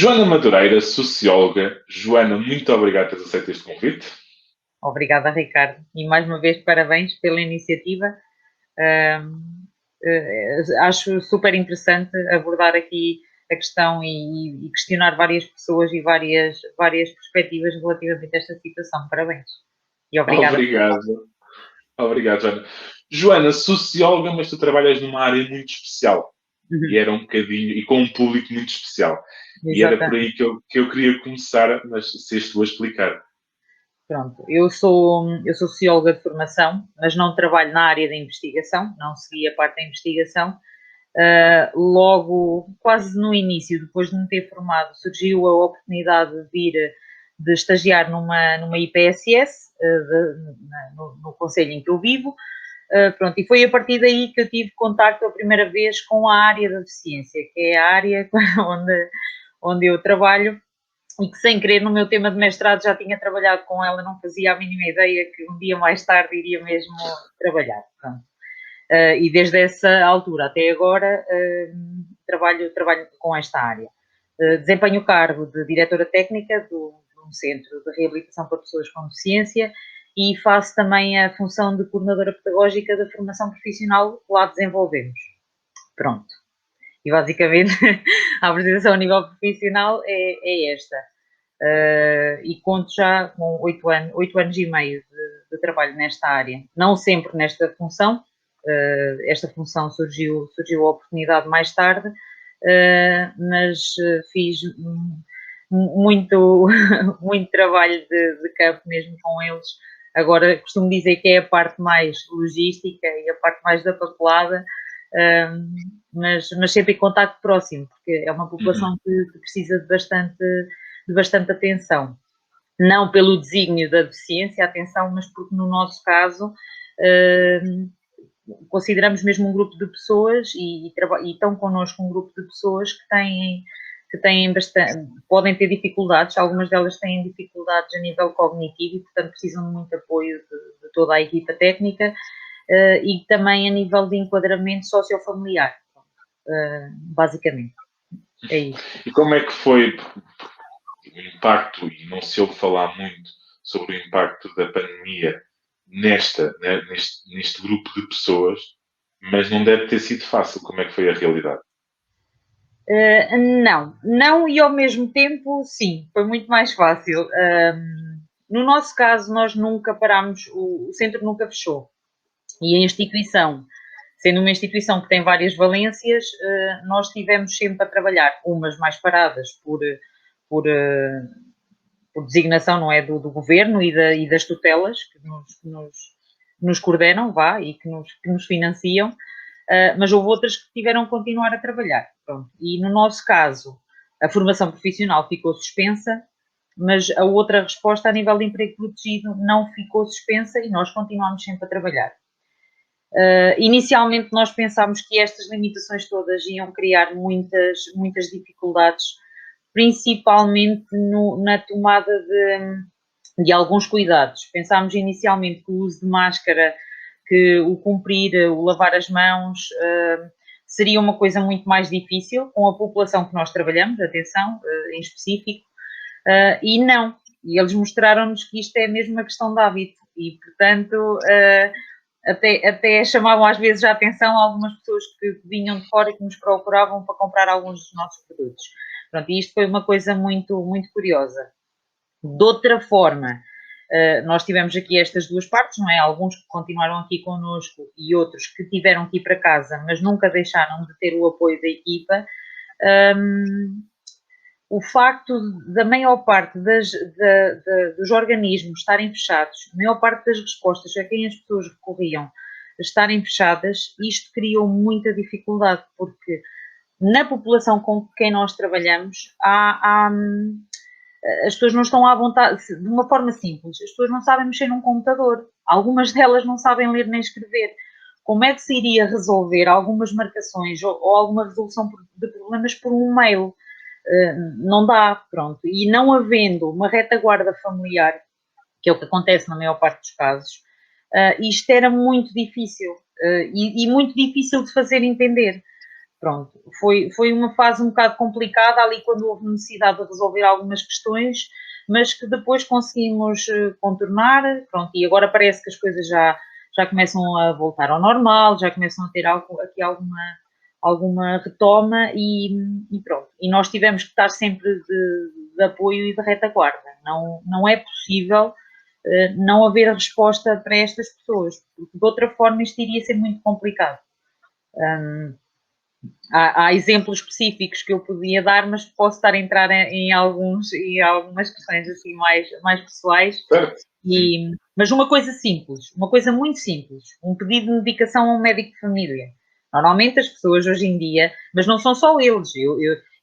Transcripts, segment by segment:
Joana Madureira, socióloga. Joana, muito obrigado por teres aceito este convite. Obrigada, Ricardo. E mais uma vez, parabéns pela iniciativa. Acho super interessante abordar aqui a questão e questionar várias pessoas e várias perspectivas relativamente a esta situação. Parabéns. E obrigada. Obrigado. Obrigado, Joana. Joana, socióloga, mas tu trabalhas numa área muito especial. E era um bocadinho, e com um público muito especial. E era por Exatamente. aí que eu queria começar, mas se és tu a explicar. Pronto, eu sou socióloga de formação, mas não trabalho na área da investigação, não segui a parte da investigação. Logo, quase no início, depois de me ter formado, surgiu a oportunidade de vir de estagiar numa IPSS, no concelho em que eu vivo. Pronto, e foi a partir daí que eu tive contacto a primeira vez com a área da deficiência, que é a área onde eu trabalho, e que sem querer no meu tema de mestrado já tinha trabalhado com ela, não fazia a mínima ideia que um dia mais tarde iria mesmo trabalhar. Pronto. E desde essa altura até agora trabalho com esta área. Desempenho o cargo de diretora técnica de um centro de reabilitação para pessoas com deficiência e faço também a função de coordenadora pedagógica da formação profissional que lá desenvolvemos. Pronto. E basicamente a apresentação a nível profissional é esta. E conto já com 8 anos e meio de trabalho nesta área. Não sempre nesta função, esta função surgiu a oportunidade mais tarde, mas fiz muito, muito trabalho de campo mesmo com eles. Agora costumo dizer que é a parte mais logística e a parte mais da papelada, mas sempre em contacto próximo, porque é uma população que precisa de bastante atenção. Não pelo desígnio da deficiência, atenção, mas porque no nosso caso consideramos mesmo um grupo de pessoas e estão connosco um grupo de pessoas que têm bastante, podem ter dificuldades, algumas delas têm dificuldades a nível cognitivo e, portanto, precisam de muito apoio de toda a equipa técnica e também a nível de enquadramento sociofamiliar, basicamente. É isso. E como é que foi o impacto, e não se ouve falar muito sobre o impacto da pandemia neste grupo de pessoas, mas não deve ter sido fácil. Como é que foi a realidade? Não, e ao mesmo tempo, sim, foi muito mais fácil. No nosso caso, nós nunca parámos, o centro nunca fechou. E a instituição, sendo uma instituição que tem várias valências, nós estivemos sempre a trabalhar, umas mais paradas por, uh, por designação, não é, do governo e das tutelas que nos coordenam, vá, e que nos financiam, mas houve outras que tiveram que continuar a trabalhar. Pronto. E no nosso caso, a formação profissional ficou suspensa, mas a outra resposta a nível de emprego protegido não ficou suspensa e nós continuamos sempre a trabalhar. Inicialmente nós pensámos que estas limitações todas iam criar muitas dificuldades, principalmente na tomada de alguns cuidados. Pensámos inicialmente que o uso de máscara, que o cumprir, o lavar as mãos, seria uma coisa muito mais difícil com a população que nós trabalhamos, atenção, em específico, e não. E eles mostraram-nos que isto é mesmo uma questão de hábito e, portanto, até chamavam às vezes a atenção algumas pessoas que vinham de fora e que nos procuravam para comprar alguns dos nossos produtos. Pronto, e isto foi uma coisa muito, muito curiosa. De outra forma, nós tivemos aqui estas duas partes, não é? Alguns que continuaram aqui connosco e outros que tiveram que ir para casa, mas nunca deixaram de ter o apoio da equipa. O facto da maior parte dos organismos estarem fechados, a maior parte das respostas a quem as pessoas recorriam estarem fechadas, isto criou muita dificuldade, porque na população com quem nós trabalhamos, as pessoas não estão à vontade, de uma forma simples, as pessoas não sabem mexer num computador, algumas delas não sabem ler nem escrever. Como é que se iria resolver algumas marcações ou alguma resolução de problemas por um mail? Não dá, pronto. E não havendo uma retaguarda familiar, que é o que acontece na maior parte dos casos, isto era muito difícil e muito difícil de fazer entender. pronto, foi uma fase um bocado complicada ali quando houve necessidade de resolver algumas questões, mas que depois conseguimos contornar, pronto, e agora parece que as coisas já começam a voltar ao normal, já começam a ter aqui alguma retoma e pronto. E nós tivemos que estar sempre de apoio e de retaguarda. Não é possível não haver resposta para estas pessoas, porque de outra forma isto iria ser muito complicado. Há exemplos específicos que eu podia dar, mas posso estar a entrar em algumas questões assim mais pessoais. Mas uma coisa simples, uma coisa muito simples, um pedido de medicação a um médico de família. Normalmente as pessoas hoje em dia, mas não são só eles,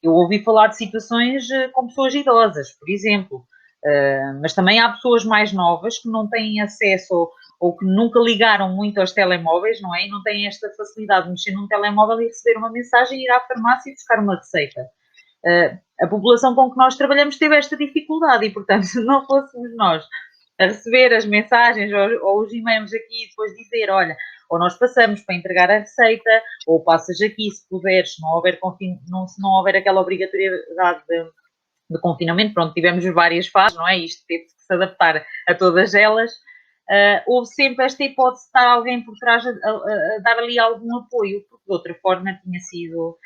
eu ouvi falar de situações com pessoas idosas, por exemplo, mas também há pessoas mais novas que não têm acesso ou que nunca ligaram muito aos telemóveis, não é? E não têm esta facilidade de mexer num telemóvel e receber uma mensagem, ir à farmácia e buscar uma receita. A população com que nós trabalhamos teve esta dificuldade e, portanto, se não fôssemos nós a receber as mensagens ou os e-mails aqui e depois dizer, olha, ou nós passamos para entregar a receita, ou passas aqui se puderes, se não houver aquela obrigatoriedade de confinamento, pronto, tivemos várias fases, não é? Isto teve que se adaptar a todas elas. Houve sempre esta hipótese de estar alguém por trás a dar ali algum apoio, porque de outra forma tinha sido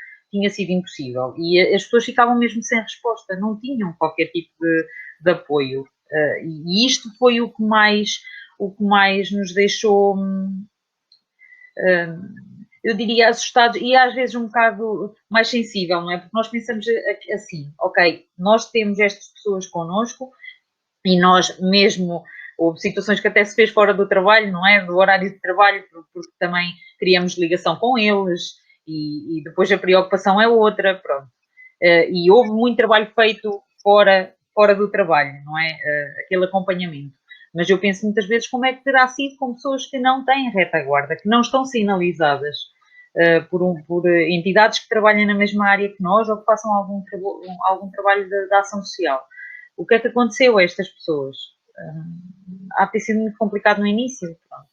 impossível. E as pessoas ficavam mesmo sem resposta, não tinham qualquer tipo de apoio. E isto foi o que mais nos deixou, eu diria, assustados e às vezes um bocado mais sensível, não é? Porque nós pensamos assim, ok, nós temos estas pessoas connosco e nós mesmo, houve situações que até se fez fora do trabalho, não é? Do horário de trabalho, porque também criamos ligação com eles e depois a preocupação é outra, pronto. E houve muito trabalho feito fora do trabalho, não é? Aquele acompanhamento. Mas eu penso muitas vezes como é que terá sido com pessoas que não têm retaguarda, que não estão sinalizadas por entidades que trabalhem na mesma área que nós ou que façam algum trabalho de ação social. O que é que aconteceu a estas pessoas? Há de ter sido muito complicado no início, pronto,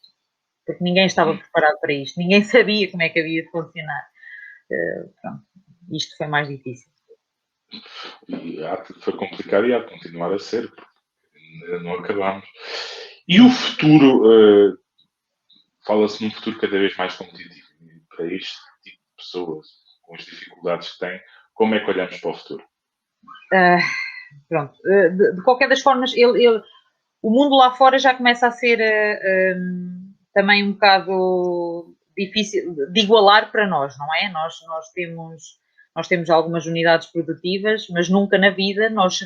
porque ninguém estava preparado para isto, ninguém sabia como é que havia de funcionar. Pronto, isto foi mais difícil. E foi complicado e há de continuar a ser, porque ainda não acabamos. E o futuro, fala-se num futuro cada vez mais competitivo. E para este tipo de pessoas, com as dificuldades que têm, como é que olhamos para o futuro? Pronto, de qualquer das formas, o mundo lá fora já começa a ser também um bocado difícil de igualar para nós, não é? Nós temos algumas unidades produtivas, mas nunca na vida nós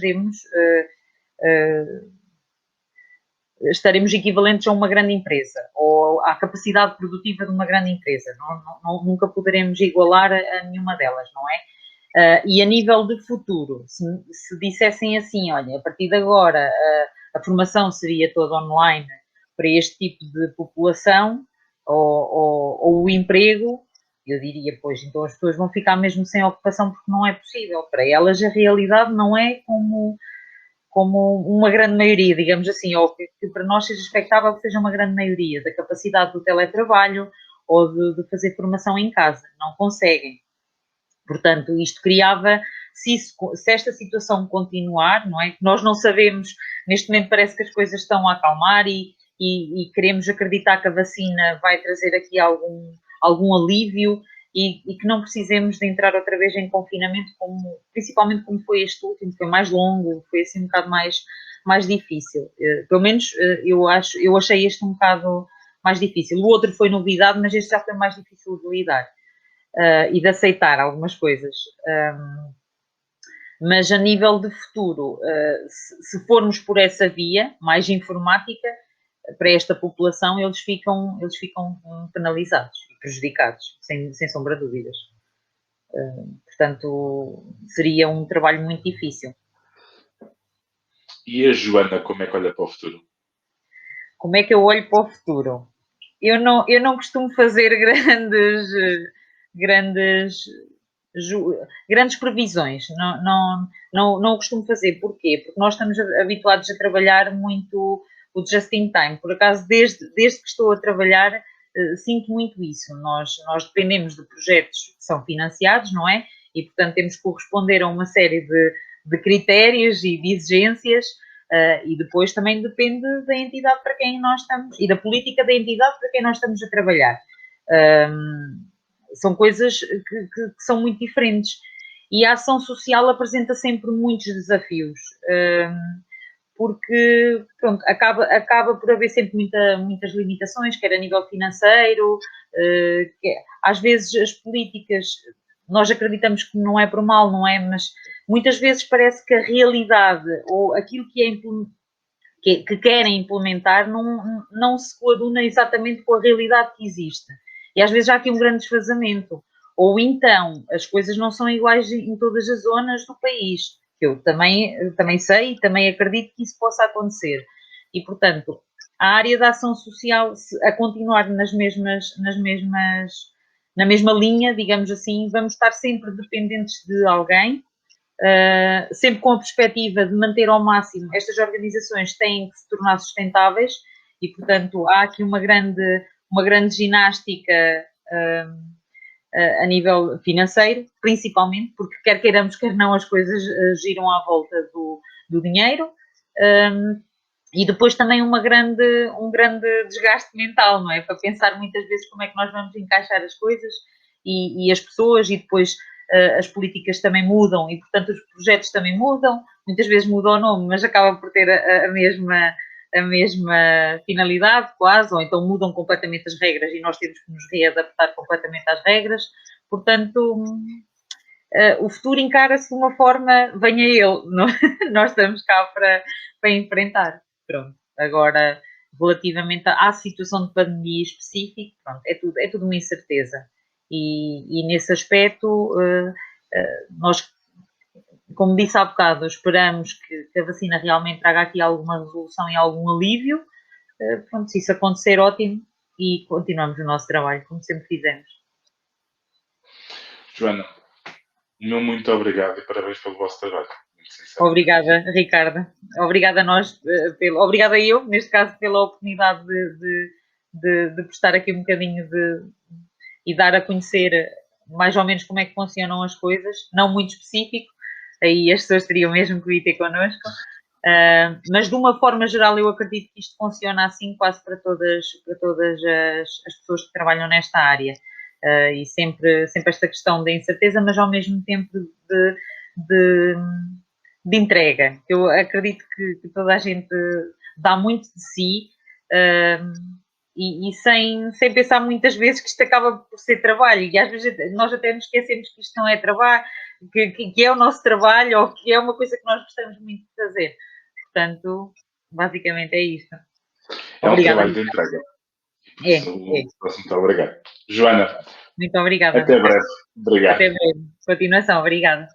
estaremos equivalentes a uma grande empresa ou à capacidade produtiva de uma grande empresa. Nunca poderemos igualar a nenhuma delas, não é? E a nível de futuro, se dissessem assim, olha, a partir de agora a formação seria toda online para este tipo de população ou o emprego, eu diria, pois, então as pessoas vão ficar mesmo sem ocupação porque não é possível. Para elas a realidade não é como uma grande maioria, digamos assim, ou que para nós seja expectável que seja uma grande maioria da capacidade do teletrabalho ou de fazer formação em casa. Não conseguem. Portanto, isto criava, se esta situação continuar, não é? Nós não sabemos, neste momento parece que as coisas estão a acalmar e queremos acreditar que a vacina vai trazer aqui algum alívio e que não precisemos de entrar outra vez em confinamento, principalmente como foi este último, foi mais longo, foi assim um bocado mais difícil. Pelo menos eu achei este um bocado mais difícil. O outro foi novidade, mas este já foi mais difícil de lidar. E de aceitar algumas coisas. Mas a nível de futuro, se formos por essa via mais informática, para esta população eles ficam penalizados e prejudicados, sem sombra de dúvidas. Portanto, seria um trabalho muito difícil. E a Joana, como é que olha para o futuro? Como é que eu olho para o futuro? Eu não costumo fazer grandes previsões, não costumo fazer. Porquê? Porque nós estamos habituados a trabalhar muito o just in time. Por acaso, desde que estou a trabalhar, sinto muito isso. Nós dependemos de projetos que são financiados, não é? E, portanto, temos que corresponder a uma série de critérios e de exigências, e depois também depende da entidade para quem nós estamos, e da política da entidade para quem nós estamos a trabalhar. São coisas que são muito diferentes. E a ação social apresenta sempre muitos desafios, porque pronto, acaba por haver sempre muitas limitações, quer a nível financeiro, às vezes as políticas, nós acreditamos que não é por mal, não é? Mas muitas vezes parece que a realidade ou aquilo que querem implementar não se coaduna exatamente com a realidade que existe. E às vezes há aqui um grande desfazamento. Ou então, as coisas não são iguais em todas as zonas do país. Eu também sei e também acredito que isso possa acontecer. E, portanto, a área da ação social a continuar na mesma linha, digamos assim, vamos estar sempre dependentes de alguém, sempre com a perspectiva de manter ao máximo. Estas organizações têm que se tornar sustentáveis e, portanto, há aqui uma grande ginástica a nível financeiro, principalmente, porque quer queiramos, quer não, as coisas giram à volta do dinheiro, e depois também um grande desgaste mental, não é? Para pensar muitas vezes como é que nós vamos encaixar as coisas e as pessoas, e depois as políticas também mudam e, portanto, os projetos também mudam, muitas vezes muda o nome, mas acaba por ter a mesma finalidade, quase, ou então mudam completamente as regras e nós temos que nos readaptar completamente às regras. Portanto, o futuro encara-se de uma forma, venha ele, não? Nós estamos cá para enfrentar. Pronto, agora, relativamente à situação de pandemia específica, pronto, é tudo uma incerteza. E nesse aspecto, nós, como disse há bocado, esperamos que a vacina realmente traga aqui alguma resolução e algum alívio. Pronto, se isso acontecer, ótimo, e continuamos o nosso trabalho, como sempre fizemos. Joana, muito obrigado e parabéns pelo vosso trabalho. Obrigada, Ricardo. Obrigada a nós, obrigada eu, neste caso, pela oportunidade de prestar aqui um bocadinho e dar a conhecer mais ou menos como é que funcionam as coisas, não muito específico, aí as pessoas teriam mesmo que vir ter connosco, mas de uma forma geral eu acredito que isto funciona assim quase para todas as pessoas que trabalham nesta área, e sempre esta questão da incerteza, mas ao mesmo tempo de entrega. Eu acredito que toda a gente dá muito de si, e sem pensar muitas vezes que isto acaba por ser trabalho, e às vezes nós até nos esquecemos que isto não é trabalho, que é o nosso trabalho, ou que é uma coisa que nós gostamos muito de fazer. Portanto, basicamente é isto. É um trabalho de entrega. Muito obrigado. Joana. Muito obrigada. Até breve. Obrigado. Até breve. Continuação. Obrigada.